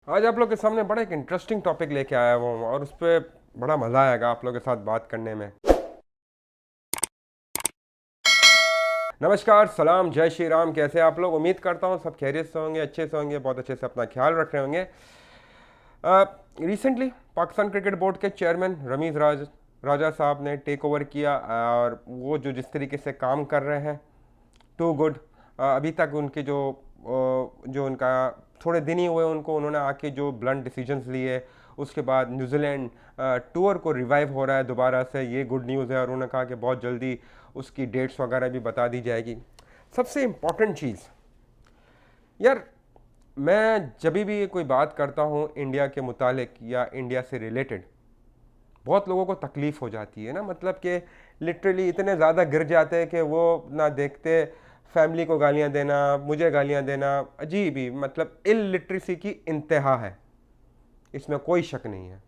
आज आप लोग के सामने बड़ा एक इंटरेस्टिंग टॉपिक लेके आया हुआ हूँ और उस पर बड़ा मज़ा आएगा आप लोग के साथ बात करने में। नमस्कार, सलाम, जय श्री राम। कैसे आप लोग? उम्मीद करता हूँ सब खैरियत से होंगे, अच्छे से होंगे, बहुत अच्छे से अपना ख्याल रख रहे होंगे। रिसेंटली पाकिस्तान क्रिकेट बोर्ड के चेयरमैन रमीज़ राजा साहब ने टेक ओवर किया और वो जिस तरीके से काम कर रहे हैं, टू गुड। अभी तक उनके जो उनका थोड़े दिन ही हुए उनको, उन्होंने आके जो ब्लंट डिसीजंस लिए, उसके बाद न्यूजीलैंड टूर को रिवाइव हो रहा है दोबारा से, ये गुड न्यूज़ है। और उन्होंने कहा कि बहुत जल्दी उसकी डेट्स वगैरह भी बता दी जाएगी। सबसे इम्पॉर्टेंट चीज़ यार, मैं जब भी कोई बात करता हूँ इंडिया के मुतालिक या इंडिया से रिलेटेड, बहुत लोगों को तकलीफ़ हो जाती है ना, मतलब कि लिटरली इतने ज़्यादा गिर जाते हैं कि वो ना देखते, फैमिली को गालियाँ देना, मुझे गालियाँ देना, अजीब ही, मतलब इलिटरेसी की इंतहा है, इसमें कोई शक नहीं है।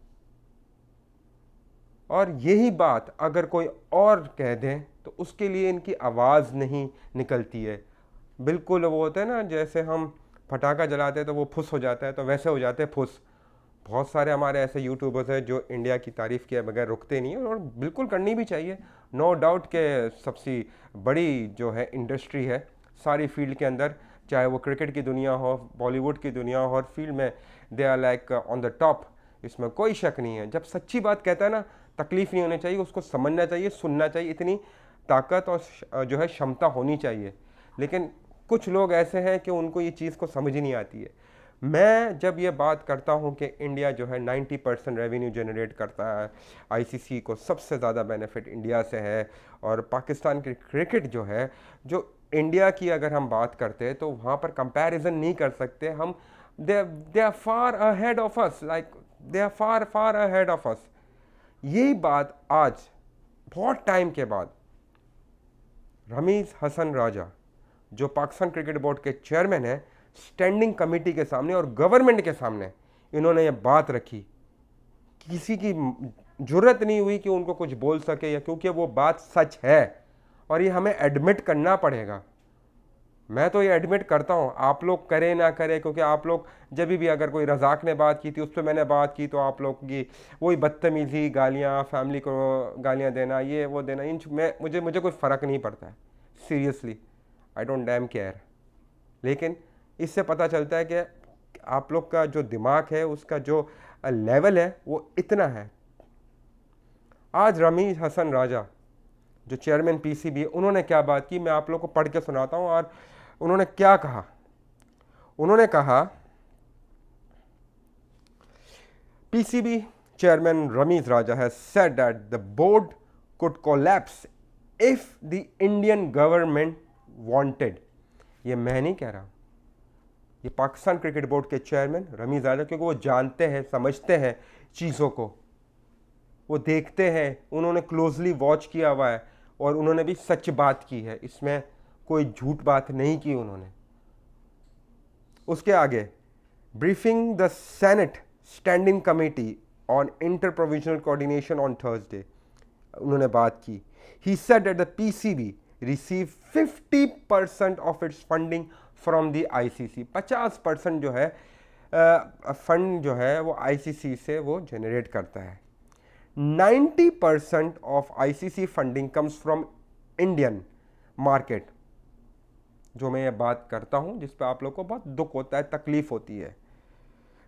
और यही बात अगर कोई और कह दें तो उसके लिए इनकी आवाज़ नहीं निकलती है। बिल्कुल वो होता है ना, जैसे हम पटाखा जलाते हैं तो वो फुस हो जाता है, तो वैसे हो जाते हैं फुस। बहुत सारे हमारे ऐसे यूट्यूबर्स हैं जो इंडिया की तारीफ़ किए बगैर रुकते नहीं हैं, और बिल्कुल करनी भी चाहिए। नो डाउट के सबसे बड़ी जो है इंडस्ट्री है सारी फील्ड के अंदर, चाहे वो क्रिकेट की दुनिया हो, बॉलीवुड की दुनिया हो, हर फील्ड में they are like on the top, इसमें कोई शक नहीं है। जब सच्ची बात कहता है ना, तकलीफ़ नहीं होनी चाहिए, उसको समझना चाहिए, सुनना चाहिए, इतनी ताकत और जो है क्षमता होनी चाहिए। लेकिन कुछ लोग ऐसे हैं कि उनको ये चीज़ को समझ ही नहीं आती है। मैं जब ये बात करता हूँ कि इंडिया जो है 90% रेवेन्यू जनरेट करता है, आईसीसी को सबसे ज़्यादा बेनिफिट इंडिया से है, और पाकिस्तान की क्रिकेट जो है, जो इंडिया की अगर हम बात करते हैं तो वहाँ पर कंपैरिजन नहीं कर सकते हम। They are far ahead of us, like they are far far ahead of us. यही बात आज बहुत टाइम के बाद रमीज़ हसन राजा, जो पाकिस्तान क्रिकेट बोर्ड के चेयरमैन हैं, स्टैंडिंग कमेटी के सामने और गवर्नमेंट के सामने इन्होंने ये बात रखी। किसी की जरूरत नहीं हुई कि उनको कुछ बोल सके, या क्योंकि वो बात सच है और ये हमें एडमिट करना पड़ेगा। मैं तो ये एडमिट करता हूँ, आप लोग करें ना करें, क्योंकि आप लोग जब भी अगर कोई रज़ाक ने बात की थी, उस पर मैंने बात की, तो आप लोग की वही बदतमीज़ी, गालियाँ, फैमिली को गालियाँ देना, ये वो देना, इन मैं मुझे कोई फ़र्क नहीं पड़ता है, seriously, I don't dam care. लेकिन इससे पता चलता है कि आप लोग का जो दिमाग है, उसका जो लेवल है, वो इतना है। आज रमीज़ हसन राजा जो चेयरमैन पीसीबी, उन्होंने क्या बात की, मैं आप लोग को पढ़ के सुनाता हूँ। और उन्होंने क्या कहा? उन्होंने कहा, PCB chairman Ramiz Raja has said that the board could collapse if the Indian government wanted। ये मैं नहीं कह रहा, ये पाकिस्तान क्रिकेट बोर्ड के चेयरमैन रमीज़ राजा, क्योंकि वो जानते हैं, समझते हैं चीज़ों को, वो देखते हैं, उन्होंने क्लोजली वॉच किया हुआ है, और उन्होंने भी सच बात की है, इसमें कोई झूठ बात नहीं की उन्होंने। उसके आगे, briefing the senate standing committee on inter provisional coordination on Thursday, उन्होंने बात की। He said that the PCB receive 50% of its funding from the ICC. 50% जो है फंड जो है वो आईसीसी से वो जनरेट करता है। 90% of ICC funding comes from Indian market. जो मैं ये बात करता हूं, जिस पे आप लोग को बहुत दुख होता है, तकलीफ होती है।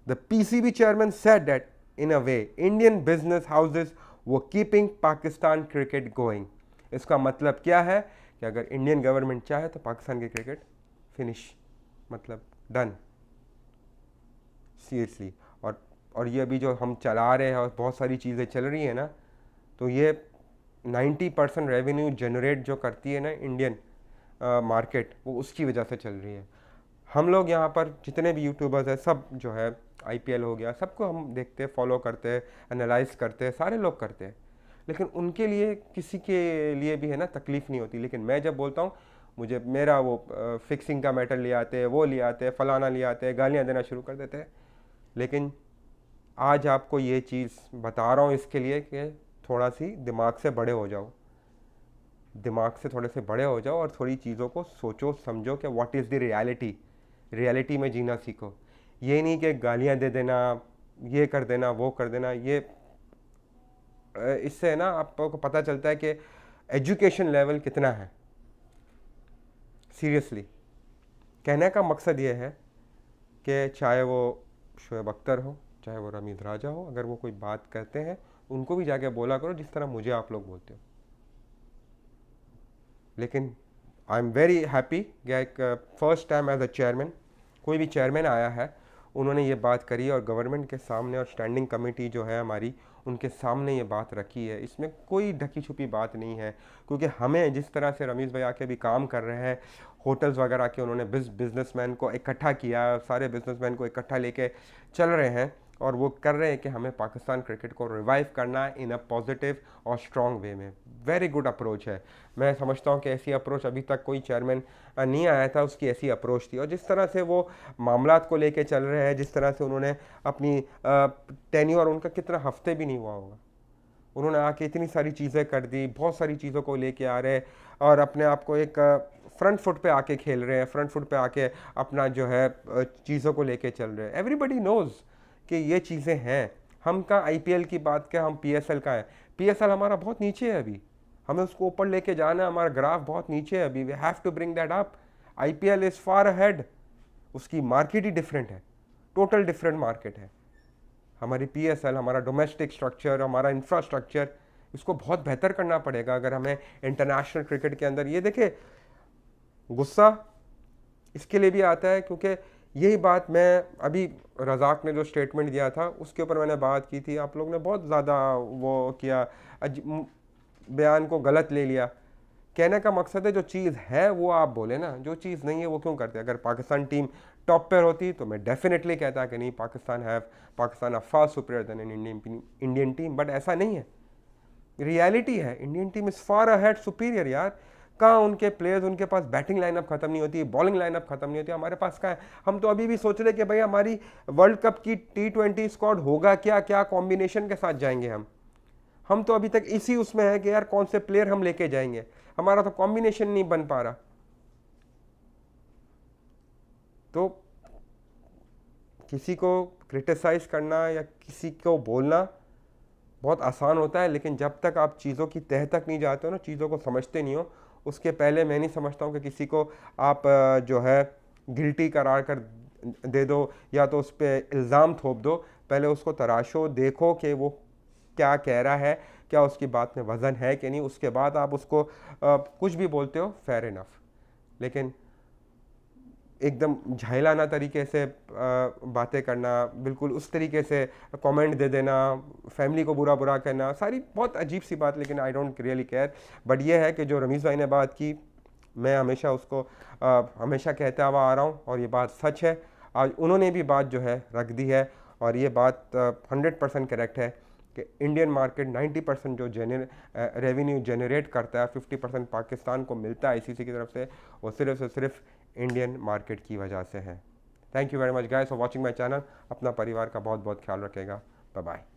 The PCB chairman said that in a way Indian business houses वो कीपिंग पाकिस्तान क्रिकेट गोइंग। इसका मतलब क्या है कि अगर इंडियन गवर्नमेंट चाहे तो पाकिस्तान की क्रिकेट फिनिश, मतलब डन, सीरियसली। और ये अभी जो हम चला रहे हैं और बहुत सारी चीज़ें चल रही हैं ना, तो ये 90% रेवेन्यू जनरेट जो करती है ना इंडियन मार्केट, वो उसकी वजह से चल रही है। हम लोग यहाँ पर जितने भी यूट्यूबर्स हैं, सब जो है आईपीएल हो गया, सबको हम देखते हैं, फॉलो करते हैं, एनालाइज करते हैं, सारे लोग करते हैं। लेकिन उनके लिए, किसी के लिए भी है ना, तकलीफ़ नहीं होती। लेकिन मैं जब बोलता हूँ, मुझे मेरा वो फिक्सिंग का मैटर ले आते हैं, वो ले आते हैं, फलाना ले आते हैं, गालियाँ देना शुरू कर देते हैं। लेकिन आज आपको ये चीज़ बता रहा हूँ इसके लिए कि थोड़ा सी दिमाग से बड़े हो जाओ, दिमाग से थोड़े से बड़े हो जाओ, और थोड़ी चीज़ों को सोचो, समझो कि what is the reality, reality में जीना सीखो। ये नहीं कि गालियाँ दे देना, ये कर देना, वो कर देना। ये इससे ना आपको पता चलता है कि एजुकेशन लेवल कितना है। सीरियसली कहने का मकसद ये है कि चाहे वो शोएब अख्तर हो, चाहे वो रमीज़ राजा हो, अगर वो कोई बात करते हैं उनको भी जाके बोला करो जिस तरह मुझे आप लोग बोलते हो। लेकिन आई एम वेरी हैप्पी कि एक first time as a chairman कोई भी चेयरमैन आया है, उन्होंने ये बात करी और गवर्नमेंट के सामने और स्टैंडिंग कमेटी जो है हमारी, उनके सामने ये बात रखी है। इसमें कोई ढकी छुपी बात नहीं है, क्योंकि हमें जिस तरह से रमीज़ भाई आके भी काम कर रहे हैं, होटल्स वगैरह के उन्होंने बिजनेसमैन को इकट्ठा किया, सारे बिजनेसमैन को इकट्ठा लेके चल रहे हैं और वो कर रहे हैं कि हमें पाकिस्तान क्रिकेट को रिवाइव करना है इन अ पॉजिटिव और स्ट्रॉन्ग वे में। वेरी गुड अप्रोच है। मैं समझता हूँ कि ऐसी अप्रोच अभी तक कोई चेयरमैन नहीं आया था, उसकी ऐसी अप्रोच थी। और जिस तरह से वो मामलात को लेके चल रहे हैं, जिस तरह से उन्होंने अपनी टेन्योर, उनका कितना हफ्ते भी नहीं हुआ होगा, उन्होंने आके इतनी सारी चीज़ें कर दी, बहुत सारी चीज़ों को लेके आ रहे और अपने आप को एक फ्रंट फुट पे आके खेल रहे हैं, फ्रंट फुट पे आके अपना जो है चीज़ों को लेके चल रहे हैं। एवरीबडी नोज़ कि ये चीज़ें हैं। हम का आईपीएल की बात क्या, हम पीएसएल का है। पीएसएल हमारा बहुत नीचे है अभी, हमें उसको ऊपर लेके जाना है, हमारा ग्राफ बहुत नीचे है अभी, we have to bring that up. IPL is far ahead, उसकी मार्केट ही डिफरेंट है, टोटल डिफरेंट मार्केट है। हमारी पीएसएल, हमारा डोमेस्टिक स्ट्रक्चर, हमारा इंफ्रास्ट्रक्चर, इसको बहुत बेहतर करना पड़ेगा अगर हमें इंटरनेशनल क्रिकेट के अंदर। ये देखिए, गुस्सा इसके लिए भी आता है क्योंकि यही बात मैं अभी, रज़ाक ने जो स्टेटमेंट दिया था उसके ऊपर मैंने बात की थी, आप लोग ने बहुत ज़्यादा वो किया, बयान को गलत ले लिया। कहने का मकसद है जो चीज़ है वो आप बोले ना, जो चीज़ नहीं है वो क्यों करते। अगर पाकिस्तान टीम टॉप पर होती तो मैं डेफिनेटली कहता कि नहीं, Pakistan far superior than an Indian team, but ऐसा नहीं है। रियलिटी है, Indian team is far ahead superior यार। कहाँ उनके प्लेयर्स, उनके पास बैटिंग लाइनअप खत्म नहीं होती, बॉलिंग लाइनअप खत्म नहीं होती, हमारे पास कहाँ है। हम तो अभी भी सोच रहे कि भाई हमारी वर्ल्ड कप की T20 स्क्वाड होगा क्या, क्या कॉम्बिनेशन के साथ जाएंगे हम तो अभी तक इसी उसमें है कि यार कौन से प्लेयर हम लेके जाएंगे, हमारा तो कॉम्बिनेशन नहीं बन पा रहा। तो किसी को क्रिटिसाइज करना या किसी को बोलना बहुत आसान होता है, लेकिन जब तक आप चीज़ों की तह तक नहीं जाते हो ना, चीज़ों को समझते नहीं हो, उसके पहले मैं नहीं समझता हूँ कि किसी को आप जो है गिल्टी करार कर दे दो या तो उस पर इल्ज़ाम थोप दो। पहले उसको तराशो, देखो कि वो क्या कह रहा है, क्या उसकी बात में वज़न है कि नहीं, उसके बाद आप उसको कुछ भी बोलते हो, फेयर इनफ। लेकिन एकदम झाइलाना तरीके से बातें करना, बिल्कुल उस तरीके से कमेंट दे देना, फैमिली को बुरा बुरा कहना, सारी बहुत अजीब सी बात। लेकिन I don't really care. But ये है कि जो रमीज़ भाई ने बात की, मैं हमेशा उसको हमेशा कहता हुआ आ रहा हूँ और ये बात सच है। आज उन्होंने भी बात जो है रख दी है और ये बात 100% करेक्ट है कि इंडियन मार्केट 90% जो रेवेन्यू जनरेट करता है, 50% पाकिस्तान को मिलता है ICC की तरफ से, वो सिर्फ से सिर्फ इंडियन मार्केट की वजह से है। Thank you very much guys for watching my channel. अपना परिवार का बहुत बहुत ख्याल रखेगा। Bye bye.